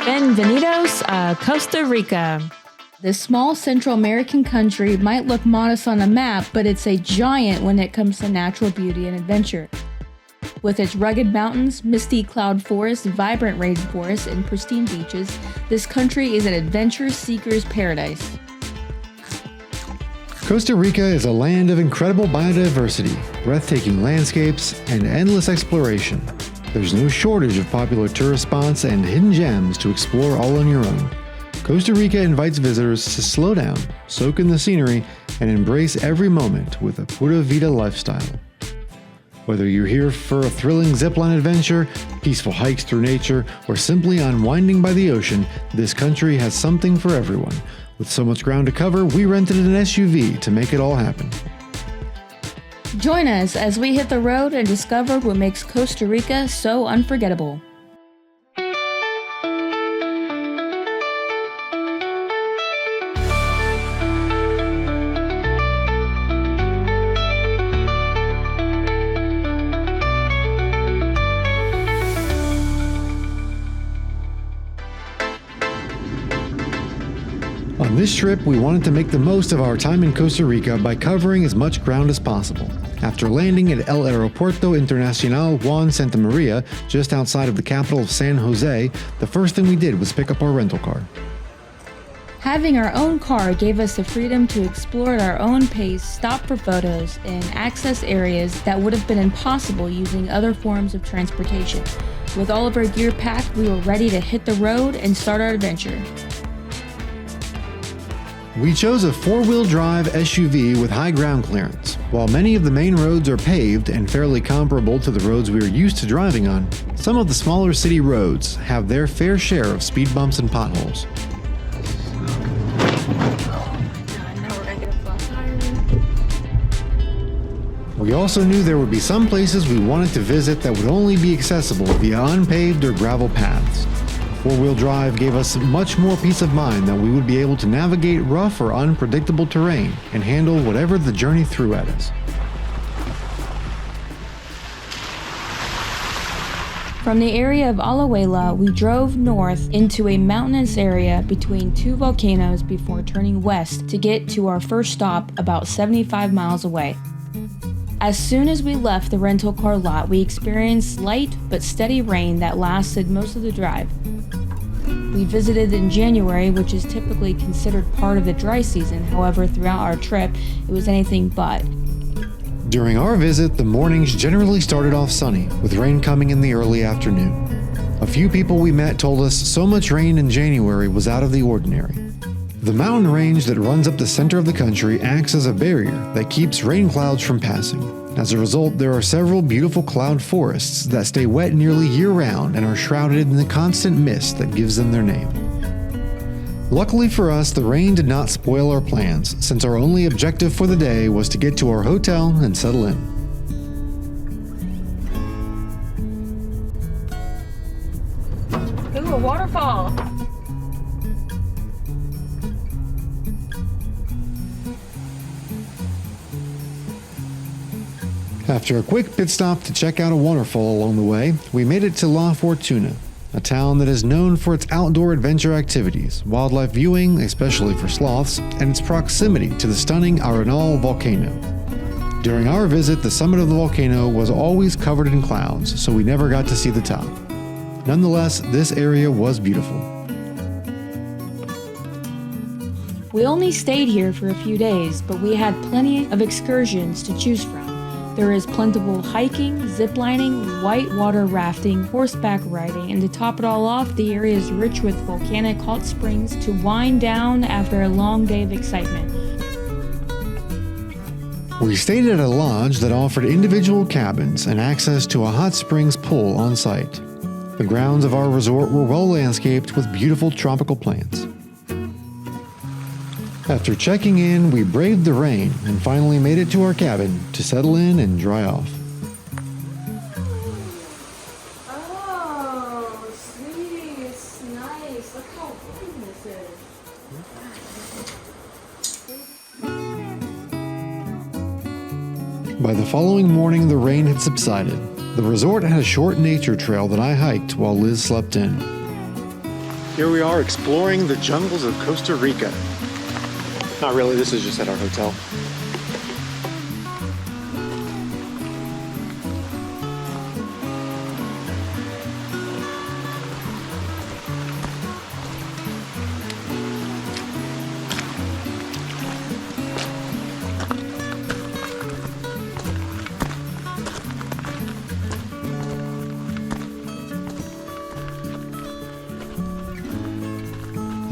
Bienvenidos a Costa Rica. This small Central American country might look modest on a map, but it's a giant when it comes to natural beauty and adventure. With its rugged mountains, misty cloud forests, vibrant rainforests, and pristine beaches, this country is an adventure seeker's paradise. Costa Rica is a land of incredible biodiversity, breathtaking landscapes, and endless exploration. There's no shortage of popular tourist spots and hidden gems to explore all on your own. Costa Rica invites visitors to slow down, soak in the scenery, and embrace every moment with a pura vida lifestyle. Whether you're here for a thrilling zipline adventure, peaceful hikes through nature, or simply unwinding by the ocean, this country has something for everyone. With so much ground to cover, we rented an SUV to make it all happen. Join us as we hit the road and discover what makes Costa Rica so unforgettable. On this trip, we wanted to make the most of our time in Costa Rica by covering as much ground as possible. After landing at El Aeropuerto Internacional Juan Santa Maria, just outside of the capital of San Jose, the first thing we did was pick up our rental car. Having our own car gave us the freedom to explore at our own pace, stop for photos, and access areas that would have been impossible using other forms of transportation. With all of our gear packed, we were ready to hit the road and start our adventure. We chose a four-wheel drive SUV with high ground clearance. While many of the main roads are paved and fairly comparable to the roads we are used to driving on, some of the smaller city roads have their fair share of speed bumps and potholes. We also knew there would be some places we wanted to visit that would only be accessible via unpaved or gravel paths. Four-wheel drive gave us much more peace of mind that we would be able to navigate rough or unpredictable terrain and handle whatever the journey threw at us. From the area of Alajuela, we drove north into a mountainous area between two volcanoes before turning west to get to our first stop about 75 miles away. As soon as we left the rental car lot, we experienced light but steady rain that lasted most of the drive. We visited in January, which is typically considered part of the dry season. However, throughout our trip, it was anything but. During our visit, the mornings generally started off sunny, with rain coming in the early afternoon. A few people we met told us so much rain in January was out of the ordinary. The mountain range that runs up the center of the country acts as a barrier that keeps rain clouds from passing. As a result, there are several beautiful cloud forests that stay wet nearly year-round and are shrouded in the constant mist that gives them their name. Luckily for us, the rain did not spoil our plans, since our only objective for the day was to get to our hotel and settle in. Ooh, a waterfall! After a quick pit stop to check out a waterfall along the way, we made it to La Fortuna, a town that is known for its outdoor adventure activities, wildlife viewing, especially for sloths, and its proximity to the stunning Arenal volcano. During our visit, the summit of the volcano was always covered in clouds, so we never got to see the top. Nonetheless, this area was beautiful. We only stayed here for a few days, but we had plenty of excursions to choose from. There is plentiful hiking, ziplining, whitewater rafting, horseback riding, and to top it all off, the area is rich with volcanic hot springs to wind down after a long day of excitement. We stayed at a lodge that offered individual cabins and access to a hot springs pool on site. The grounds of our resort were well landscaped with beautiful tropical plants. After checking in, we braved the rain and finally made it to our cabin to settle in and dry off. Oh, sweet, it's nice. Look how clean this is. By the following morning, the rain had subsided. The resort had a short nature trail that I hiked while Liz slept in. Here we are exploring the jungles of Costa Rica. Not really, this is just at our hotel.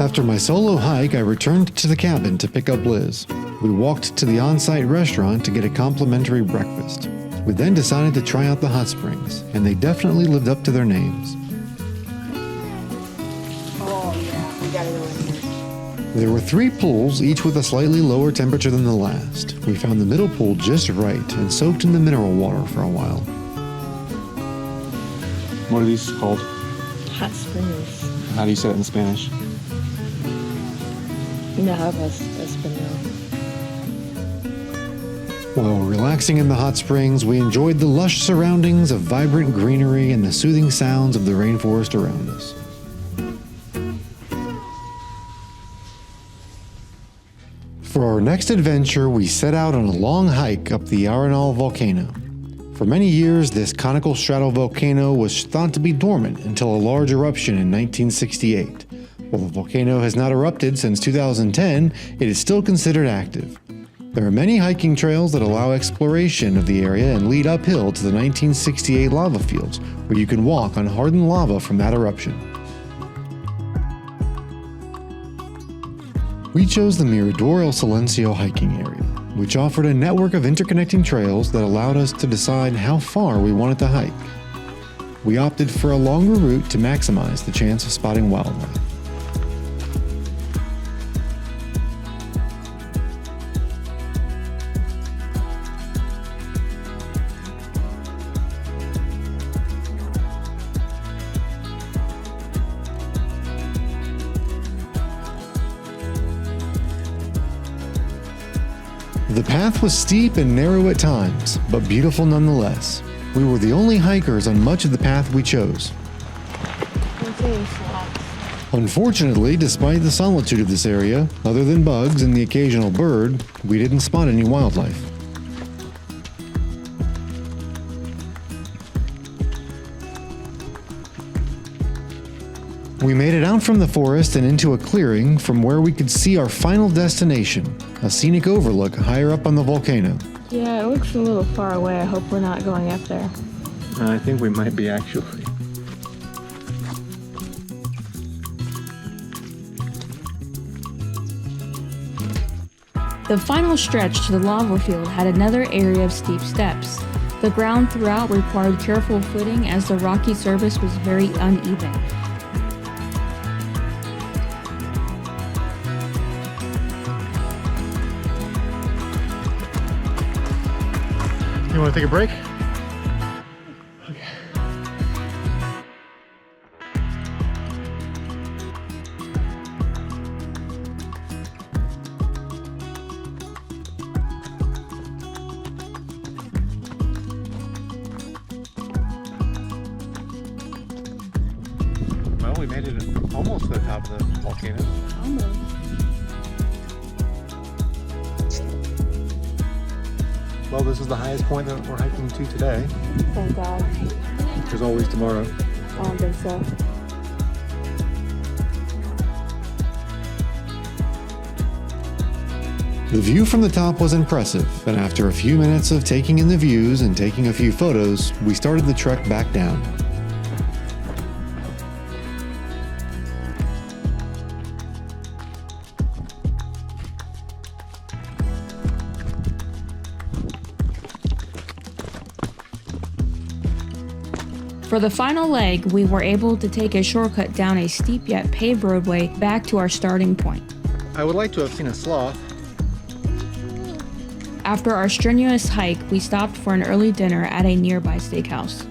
After my solo hike, I returned to the cabin to pick up Liz. We walked to the on-site restaurant to get a complimentary breakfast. We then decided to try out the hot springs, and they definitely lived up to their names. Oh yeah, we gotta go in here. There were 3 pools, each with a slightly lower temperature than the last. We found the middle pool just right and soaked in the mineral water for a while. What are these called? Hot springs. How do you say it in Spanish? Español. While relaxing in the hot springs, we enjoyed the lush surroundings of vibrant greenery and the soothing sounds of the rainforest around us. For our next adventure, we set out on a long hike up the Arenal volcano. For many years, this conical stratovolcano was thought to be dormant until a large eruption in 1968. While the volcano has not erupted since 2010, it is still considered active. There are many hiking trails that allow exploration of the area and lead uphill to the 1968 lava fields, where you can walk on hardened lava from that eruption. We chose the Mirador El Silencio hiking area, which offered a network of interconnecting trails that allowed us to decide how far we wanted to hike. We opted for a longer route to maximize the chance of spotting wildlife. The path was steep and narrow at times, but beautiful nonetheless. We were the only hikers on much of the path we chose. Unfortunately, despite the solitude of this area, other than bugs and the occasional bird, we didn't spot any wildlife. We made it out from the forest and into a clearing from where we could see our final destination, a scenic overlook higher up on the volcano. Yeah, it looks a little far away. I hope we're not going up there. I think we might be actually. The final stretch to the lava field had another area of steep steps. The ground throughout required careful footing as the rocky surface was very uneven. You want to take a break? Okay. Well, we made it almost to the top of the volcano. Almost. Well, this is the highest point that we're hiking to today. Thank God. There's always tomorrow. I don't think so. The view from the top was impressive, and after a few minutes of taking in the views and taking a few photos, we started the trek back down. For the final leg, we were able to take a shortcut down a steep yet paved roadway back to our starting point. I would like to have seen a sloth. After our strenuous hike, we stopped for an early dinner at a nearby steakhouse.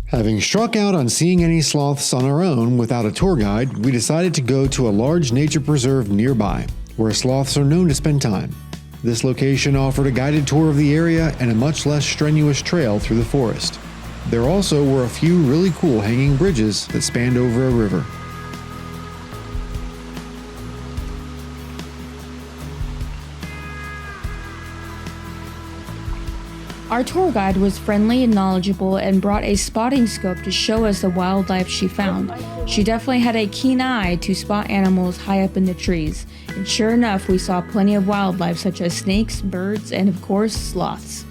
Having struck out on seeing any sloths on our own without a tour guide, we decided to go to a large nature preserve nearby, where sloths are known to spend time. This location offered a guided tour of the area and a much less strenuous trail through the forest. There also were a few really cool hanging bridges that spanned over a river. Our tour guide was friendly and knowledgeable and brought a spotting scope to show us the wildlife she found. She definitely had a keen eye to spot animals high up in the trees, and sure enough we saw plenty of wildlife such as snakes, birds, and of course sloths.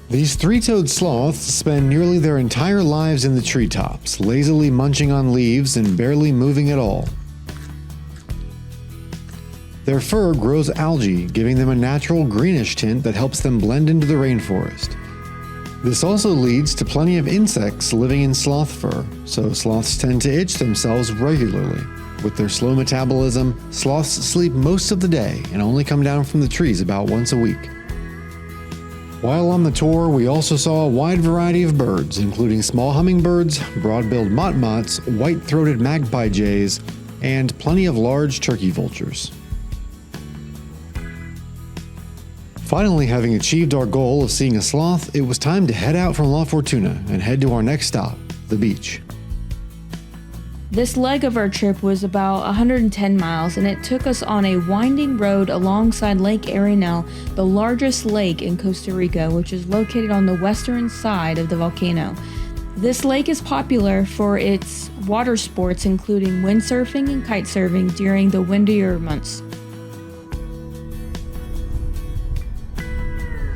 These three-toed sloths spend nearly their entire lives in the treetops, lazily munching on leaves and barely moving at all. Their fur grows algae, giving them a natural greenish tint that helps them blend into the rainforest. This also leads to plenty of insects living in sloth fur, so sloths tend to itch themselves regularly. With their slow metabolism, sloths sleep most of the day and only come down from the trees about once a week. While on the tour, we also saw a wide variety of birds, including small hummingbirds, broad-billed motmots, white-throated magpie jays, and plenty of large turkey vultures. Finally, having achieved our goal of seeing a sloth, it was time to head out from La Fortuna and head to our next stop, the beach. This leg of our trip was about 110 miles, and it took us on a winding road alongside Lake Arenal, the largest lake in Costa Rica, which is located on the western side of the volcano. This lake is popular for its water sports, including windsurfing and kitesurfing during the windier months.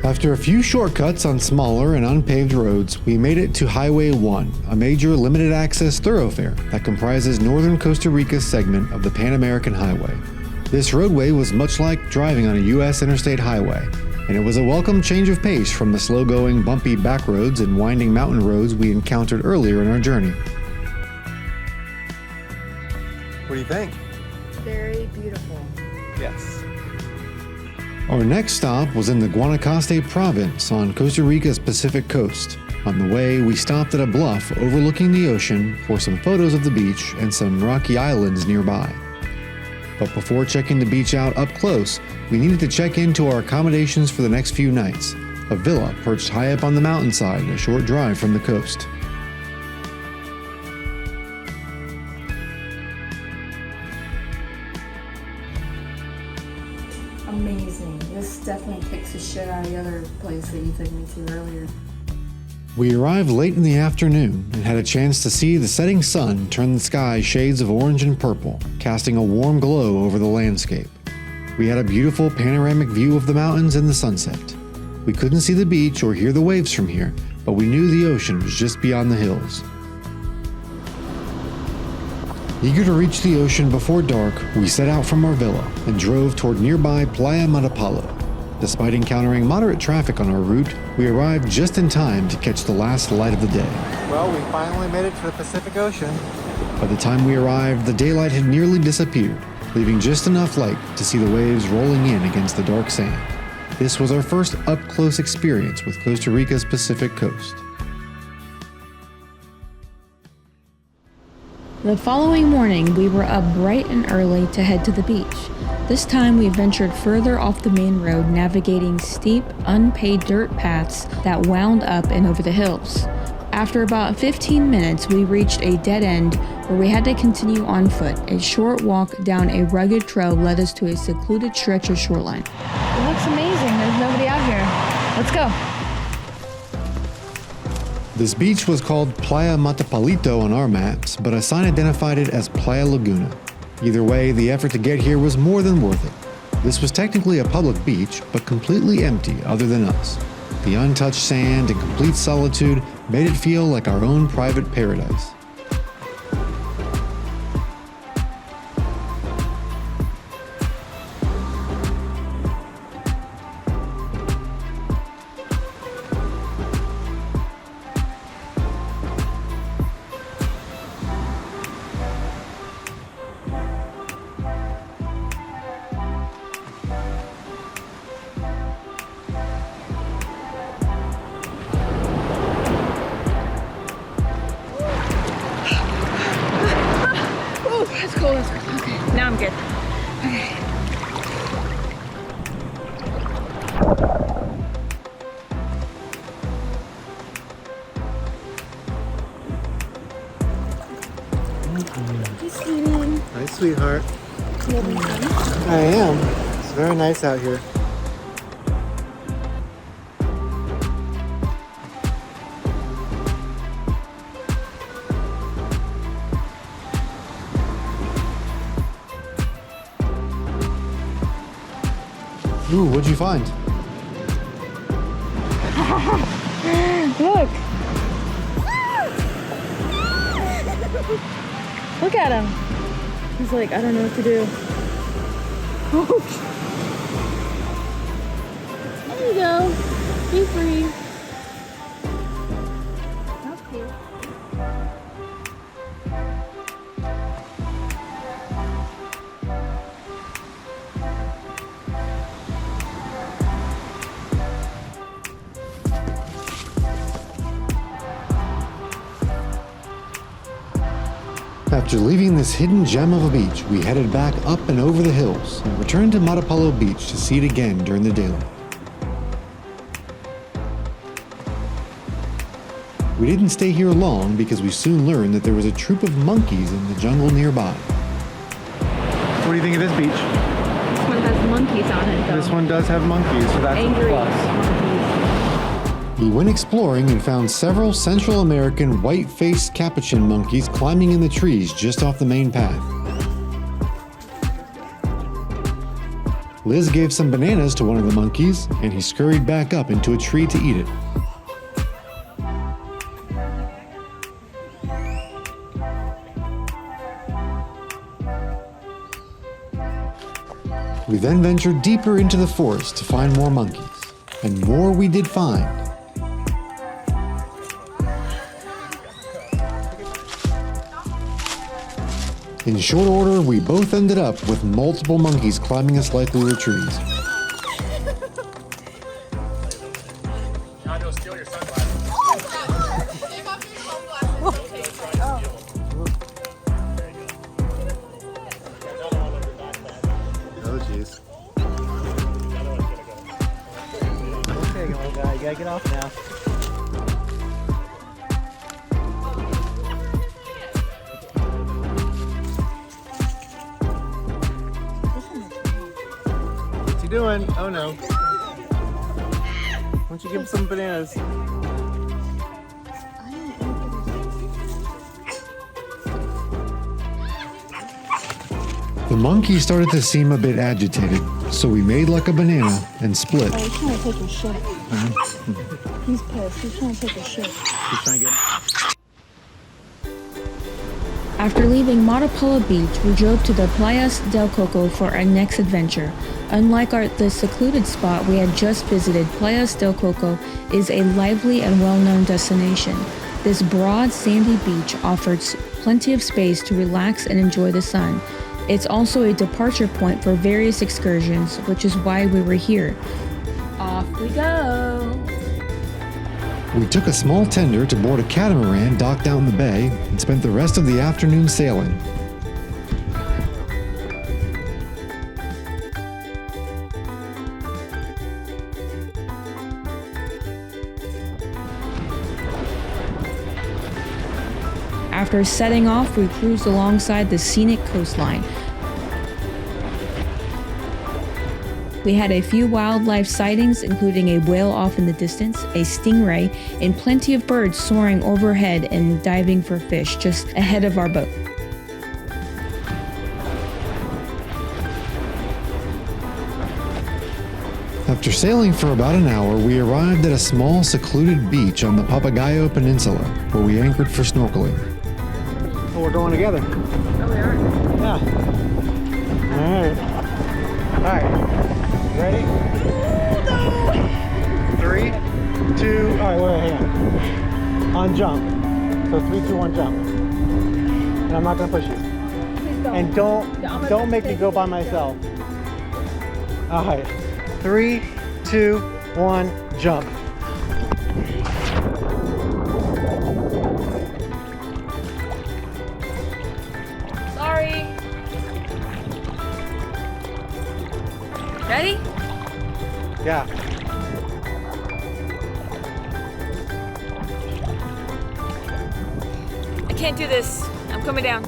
After a few shortcuts on smaller and unpaved roads, we made it to Highway 1, a major limited-access thoroughfare that comprises northern Costa Rica's segment of the Pan-American Highway. This roadway was much like driving on a U.S. interstate highway, and it was a welcome change of pace from the slow-going, bumpy back roads and winding mountain roads we encountered earlier in our journey. What do you think? Very beautiful. Yes. Our next stop was in the Guanacaste province on Costa Rica's Pacific coast. On the way, we stopped at a bluff overlooking the ocean for some photos of the beach and some rocky islands nearby. But before checking the beach out up close, we needed to check into our accommodations for the next few nights, a villa perched high up on the mountainside a short drive from the coast. Amazing. This definitely takes the shit out of the other place that you took me to earlier. We arrived late in the afternoon and had a chance to see the setting sun turn the sky shades of orange and purple, casting a warm glow over the landscape. We had a beautiful panoramic view of the mountains and the sunset. We couldn't see the beach or hear the waves from here, but we knew the ocean was just beyond the hills. Eager to reach the ocean before dark, we set out from our villa and drove toward nearby Playa Matapalo. Despite encountering moderate traffic on our route, we arrived just in time to catch the last light of the day. Well, we finally made it to the Pacific Ocean. By the time we arrived, the daylight had nearly disappeared, leaving just enough light to see the waves rolling in against the dark sand. This was our first up-close experience with Costa Rica's Pacific coast. The following morning, we were up bright and early to head to the beach. This time, we ventured further off the main road, navigating steep, unpaved dirt paths that wound up and over the hills. After about 15 minutes, we reached a dead end where we had to continue on foot. A short walk down a rugged trail led us to a secluded stretch of shoreline. It looks amazing. There's nobody out here. Let's go. This beach was called Playa Matapalito on our maps, but a sign identified it as Playa Laguna. Either way, the effort to get here was more than worth it. This was technically a public beach, but completely empty other than us. The untouched sand and complete solitude made it feel like our own private paradise. Hey, sweetie. Hi, sweetheart. You having fun? I am. It's very nice out here. Ooh, what'd you find? Look. Look at him. He's like, I don't know what to do. There you go. Be free. That's cool. After leaving this hidden gem of a beach, we headed back up and over the hills and returned to Matapalo Beach to see it again during the daylight. We didn't stay here long because we soon learned that there was a troop of monkeys in the jungle nearby. What do you think of this beach? This one has monkeys on it, though. This one does have monkeys, so that's Angry a plus. monkeys. We went exploring and found several Central American white-faced capuchin monkeys climbing in the trees just off the main path. Liz gave some bananas to one of the monkeys, and he scurried back up into a tree to eat it. We then ventured deeper into the forest to find more monkeys, and more we did find. In short order, we both ended up with multiple monkeys climbing us like we were trees. Oh, jeez. Okay, little guy, you gotta get off now. What's he doing? Oh no. Why don't you give him some bananas? The monkey started to seem a bit agitated, so we made like a banana and split. Oh, he's trying to take a shit. He's pissed. He's trying to take a shit. He's trying to get... After leaving Matapalo Beach, we drove to the Playas del Coco for our next adventure. Unlike the secluded spot we had just visited, Playas del Coco is a lively and well-known destination. This broad, sandy beach offers plenty of space to relax and enjoy the sun. It's also a departure point for various excursions, which is why we were here. Off we go! We took a small tender to board a catamaran docked out in the bay and spent the rest of the afternoon sailing. After setting off, we cruised alongside the scenic coastline. We had a few wildlife sightings, including a whale off in the distance, a stingray, and plenty of birds soaring overhead and diving for fish just ahead of our boat. After sailing for about an hour, we arrived at a small secluded beach on the Papagayo Peninsula, where we anchored for snorkeling. Oh, we're going together. Oh, we are? Yeah. All right. Ready? No. 3, 2, all right, wait, hang on. On jump. So 3, 2, 1, jump. And I'm not gonna push you. Please don't. And don't make me go by myself. All right. 3, 2, 1, jump. Sorry. Ready? Yeah. can't do this. I'm coming down.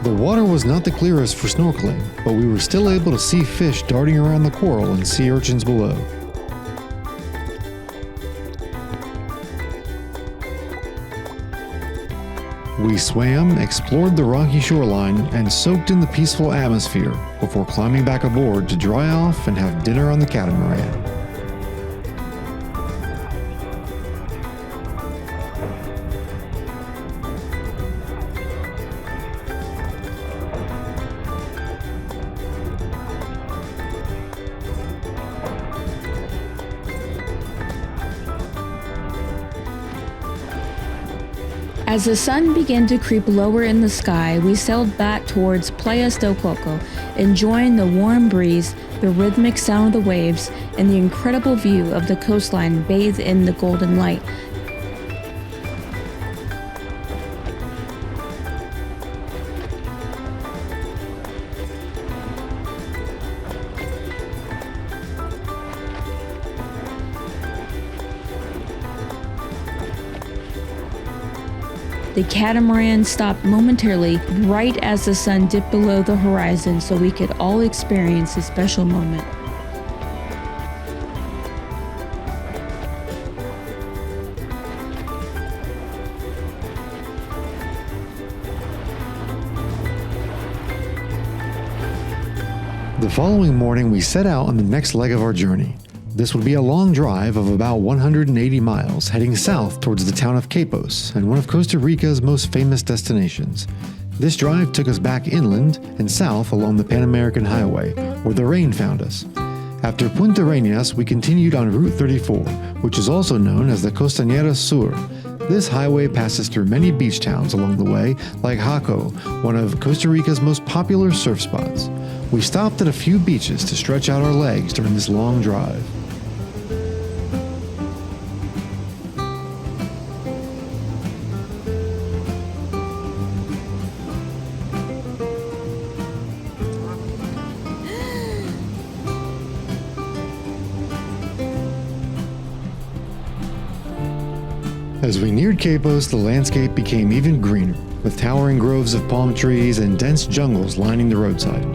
The water was not the clearest for snorkeling, but we were still able to see fish darting around the coral and sea urchins below. We swam, explored the rocky shoreline, and soaked in the peaceful atmosphere before climbing back aboard to dry off and have dinner on the Catamaran. As the sun began to creep lower in the sky, we sailed back towards Playas del Coco, enjoying the warm breeze, the rhythmic sound of the waves, and the incredible view of the coastline bathed in the golden light. The catamaran stopped momentarily right as the sun dipped below the horizon so we could all experience this special moment. The following morning, we set out on the next leg of our journey. This would be a long drive of about 180 miles, heading south towards the town of Quepos and one of Costa Rica's most famous destinations. This drive took us back inland and south along the Pan American Highway, where the rain found us. After Punta Arenas, we continued on Route 34, which is also known as the Costanera Sur. This highway passes through many beach towns along the way, like Jaco, one of Costa Rica's most popular surf spots. We stopped at a few beaches to stretch out our legs during this long drive. As we neared Quepos, the landscape became even greener, with towering groves of palm trees and dense jungles lining the roadside.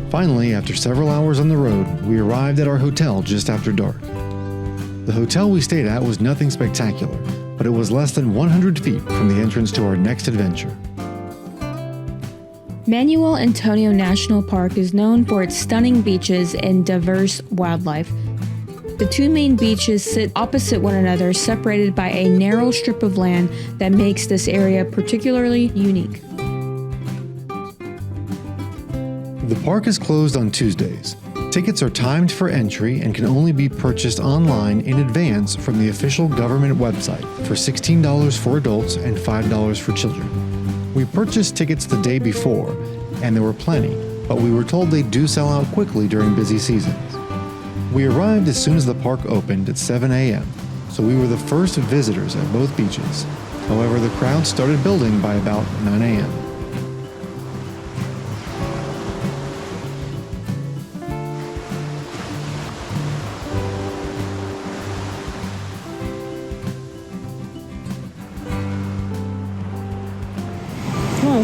Finally, after several hours on the road, we arrived at our hotel just after dark. The hotel we stayed at was nothing spectacular, but it was less than 100 feet from the entrance to our next adventure. Manuel Antonio National Park is known for its stunning beaches and diverse wildlife. The two main beaches sit opposite one another, separated by a narrow strip of land that makes this area particularly unique. The park is closed on Tuesdays. Tickets are timed for entry and can only be purchased online in advance from the official government website for $16 for adults and $5 for children. We purchased tickets the day before, and there were plenty, but we were told they do sell out quickly during busy seasons. We arrived as soon as the park opened at 7 a.m., so we were the first visitors at both beaches. However, the crowd started building by about 9 a.m.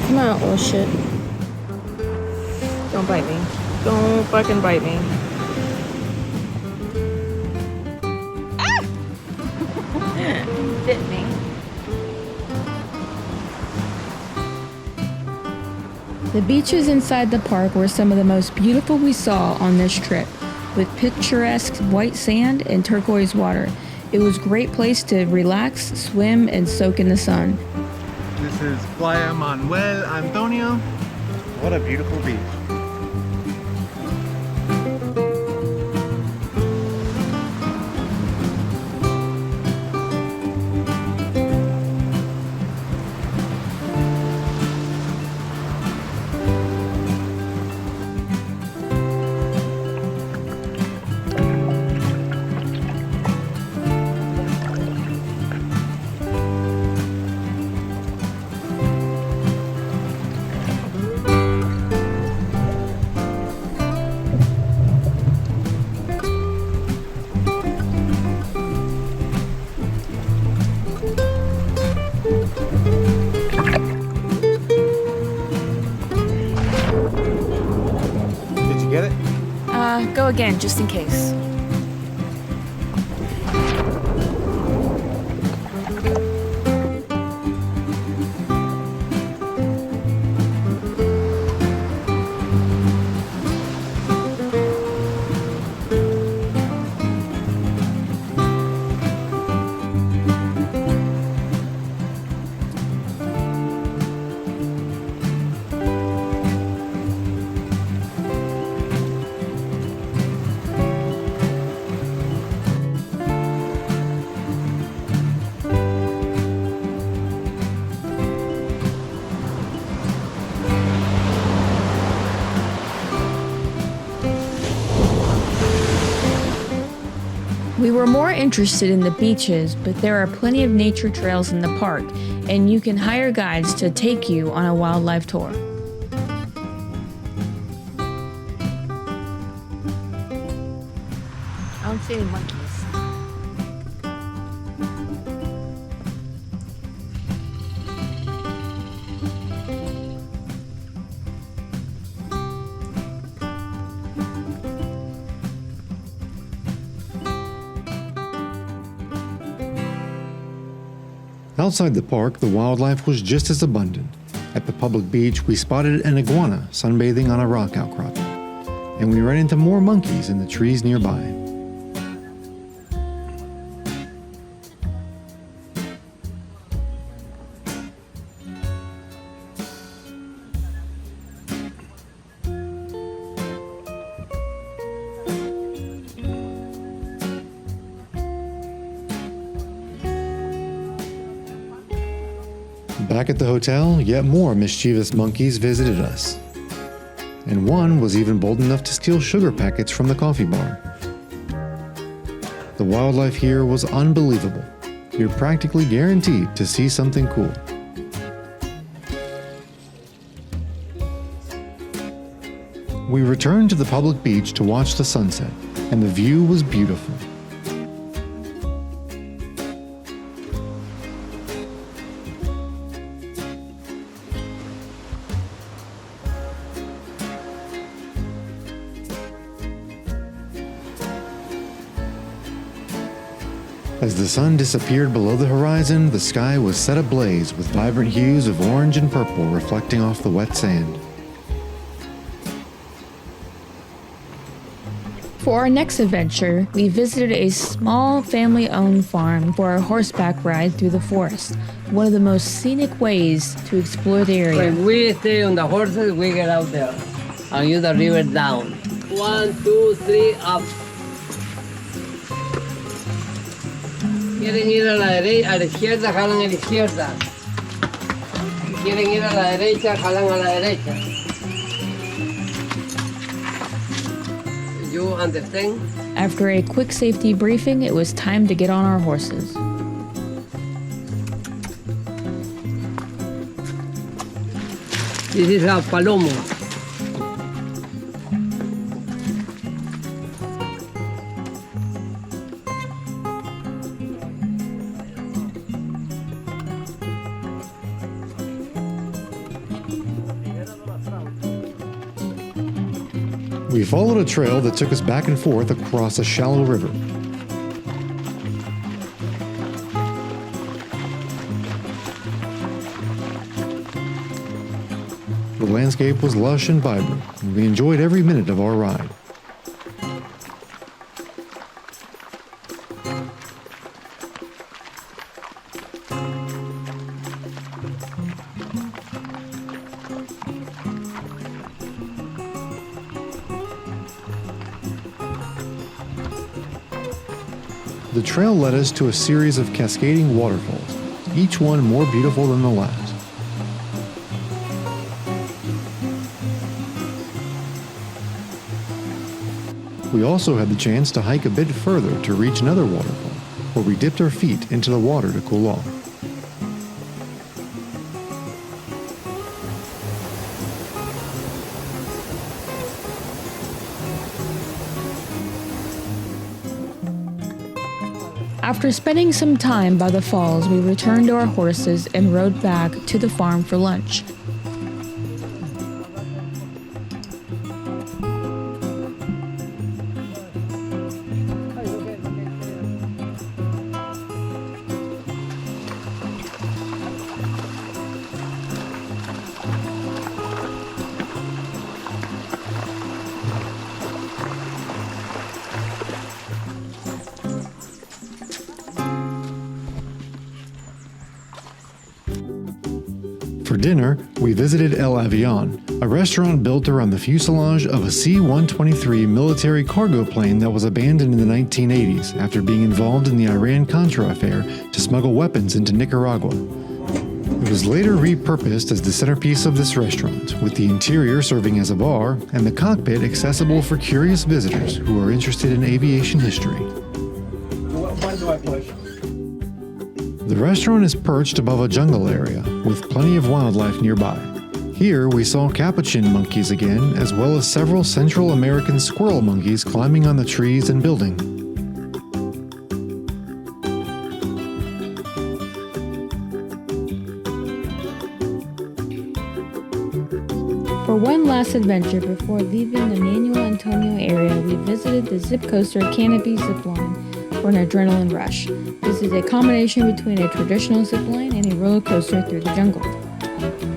Come out, oh shit. Don't bite me. Don't fucking bite me. Bit me. The beaches inside the park were some of the most beautiful we saw on this trip, with picturesque white sand and turquoise water. It was a great place to relax, swim, and soak in the sun. This is Playa Manuel Antonio. What a beautiful beach. go again, just in case. We were more interested in the beaches, but there are plenty of nature trails in the park, and you can hire guides to take you on a wildlife tour. I don't see any monkeys. Outside the park, the wildlife was just as abundant. At the public beach, we spotted an iguana sunbathing on a rock outcropping, and we ran into more monkeys in the trees nearby. Back at the hotel, yet more mischievous monkeys visited us. And one was even bold enough to steal sugar packets from the coffee bar. The wildlife here was unbelievable. You're practically guaranteed to see something cool. We returned to the public beach to watch the sunset, and the view was beautiful. As the sun disappeared below the horizon, the sky was set ablaze with vibrant hues of orange and purple reflecting off the wet sand. For our next adventure, we visited a small family-owned farm for a horseback ride through the forest, one of the most scenic ways to explore the area. When we stay on the horses, we get out there and use the river down. 1, 2, 3, up. Quieren ir a la derecha, a la izquierda, jalan a la izquierda. Si quieren ir a la derecha, jalan a la derecha. You understand? After a quick safety briefing, it was time to get on our horses. This is a palomo. We followed a trail that took us back and forth across a shallow river. The landscape was lush and vibrant, and we enjoyed every minute of our ride. The trail led us to a series of cascading waterfalls, each one more beautiful than the last. We also had the chance to hike a bit further to reach another waterfall, where we dipped our feet into the water to cool off. After spending some time by the falls, we returned to our horses and rode back to the farm for lunch. For dinner, we visited El Avión, a restaurant built around the fuselage of a C-123 military cargo plane that was abandoned in the 1980s after being involved in the Iran-Contra affair to smuggle weapons into Nicaragua. It was later repurposed as the centerpiece of this restaurant, with the interior serving as a bar and the cockpit accessible for curious visitors who are interested in aviation history. When do I push? The restaurant is perched above a jungle area, with plenty of wildlife nearby. Here we saw capuchin monkeys again, as well as several Central American squirrel monkeys climbing on the trees and building. For one last adventure before leaving the Manuel Antonio area, we visited the zip coaster Canopy zipline for an adrenaline rush. This is a combination between a traditional zipline and a roller coaster through the jungle.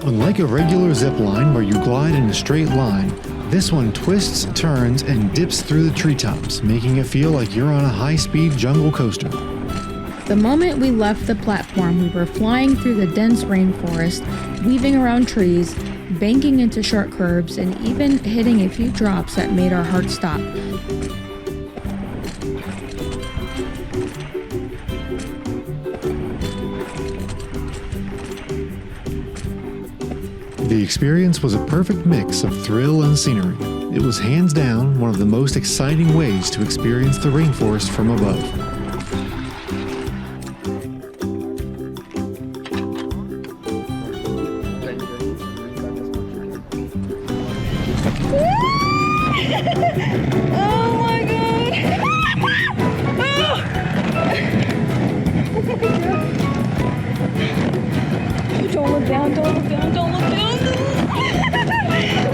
Unlike a regular zipline where you glide in a straight line, this one twists, turns, and dips through the treetops, making it feel like you're on a high-speed jungle coaster. The moment we left the platform, we were flying through the dense rainforest, weaving around trees, banking into short curves, and even hitting a few drops that made our hearts stop. The experience was a perfect mix of thrill and scenery. It was hands down one of the most exciting ways to experience the rainforest from above. Oh my god! Don't look down, don't look down, don't look down! Oh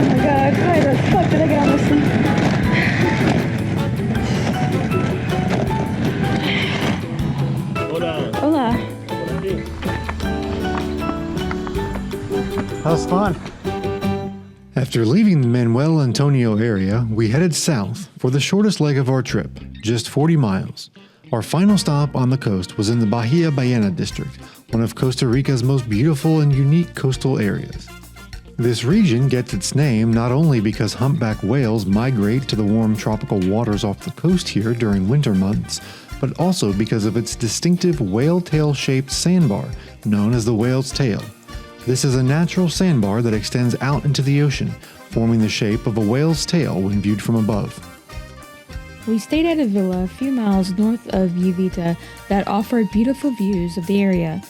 my god, why the fuck did I get on this thing? Hola. That was fun. After leaving the Manuel Antonio area, we headed south for the shortest leg of our trip, just 40 miles. Our final stop on the coast was in the Bahia Ballena district, one of Costa Rica's most beautiful and unique coastal areas. This region gets its name not only because humpback whales migrate to the warm tropical waters off the coast here during winter months, but also because of its distinctive whale tail-shaped sandbar known as the whale's tail. This is a natural sandbar that extends out into the ocean, forming the shape of a whale's tail when viewed from above. We stayed at a villa a few miles north of Uvita that offered beautiful views of the area.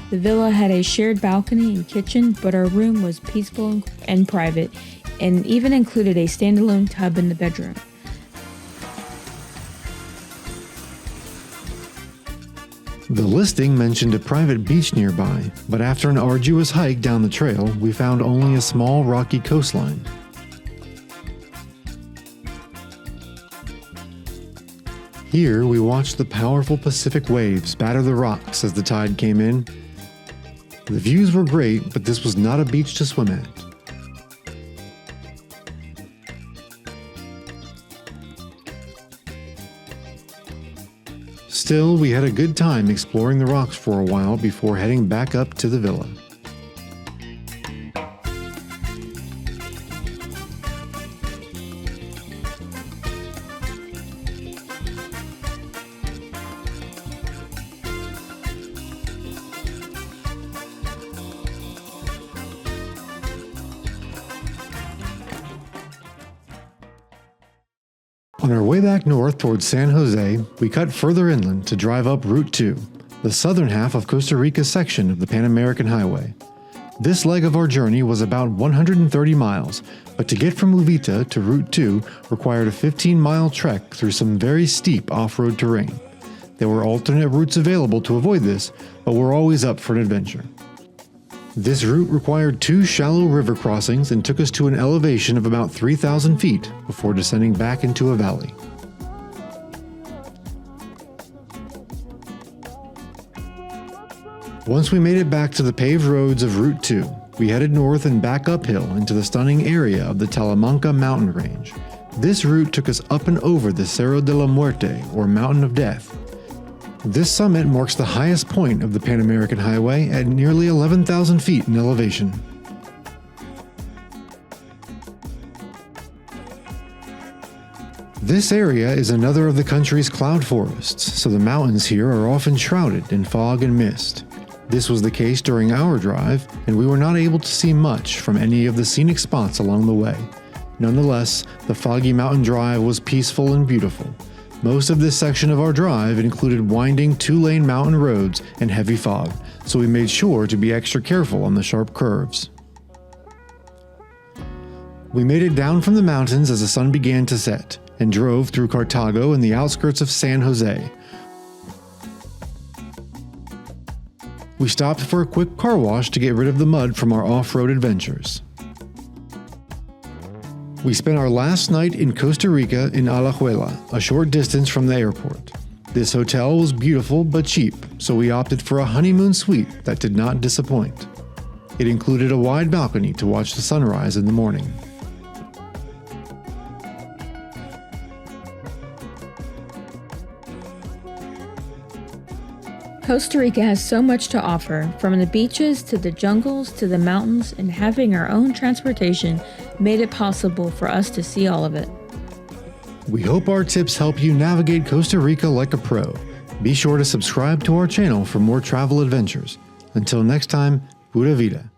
The villa had a shared balcony and kitchen, but our room was peaceful and private, and even included a standalone tub in the bedroom. The listing mentioned a private beach nearby, but after an arduous hike down the trail, we found only a small rocky coastline. Here, we watched the powerful Pacific waves batter the rocks as the tide came in. The views were great, but this was not a beach to swim at. Still, we had a good time exploring the rocks for a while before heading back up to the villa. On our way back north towards San Jose, we cut further inland to drive up Route 2, the southern half of Costa Rica's section of the Pan American Highway. This leg of our journey was about 130 miles, but to get from Uvita to Route 2 required a 15-mile trek through some very steep off-road terrain. There were alternate routes available to avoid this, but we're always up for an adventure. This route required 2 shallow river crossings and took us to an elevation of about 3,000 feet before descending back into a valley. Once we made it back to the paved roads of Route 2, we headed north and back uphill into the stunning area of the Talamanca mountain range. This route took us up and over the Cerro de la Muerte, or Mountain of Death. This summit marks the highest point of the Pan American Highway at nearly 11,000 feet in elevation. This area is another of the country's cloud forests, so the mountains here are often shrouded in fog and mist. This was the case during our drive, and we were not able to see much from any of the scenic spots along the way. Nonetheless, the foggy mountain drive was peaceful and beautiful. Most of this section of our drive included winding 2-lane mountain roads and heavy fog, so we made sure to be extra careful on the sharp curves. We made it down from the mountains as the sun began to set, and drove through Cartago and the outskirts of San Jose. We stopped for a quick car wash to get rid of the mud from our off-road adventures. We spent our last night in Costa Rica in Alajuela, a short distance from the airport. This hotel was beautiful but cheap, so we opted for a honeymoon suite that did not disappoint. It included a wide balcony to watch the sunrise in the morning. Costa Rica has so much to offer, from the beaches to the jungles to the mountains, and having our own transportation made it possible for us to see all of it. We hope our tips help you navigate Costa Rica like a pro. Be sure to subscribe to our channel for more travel adventures. Until next time, pura vida.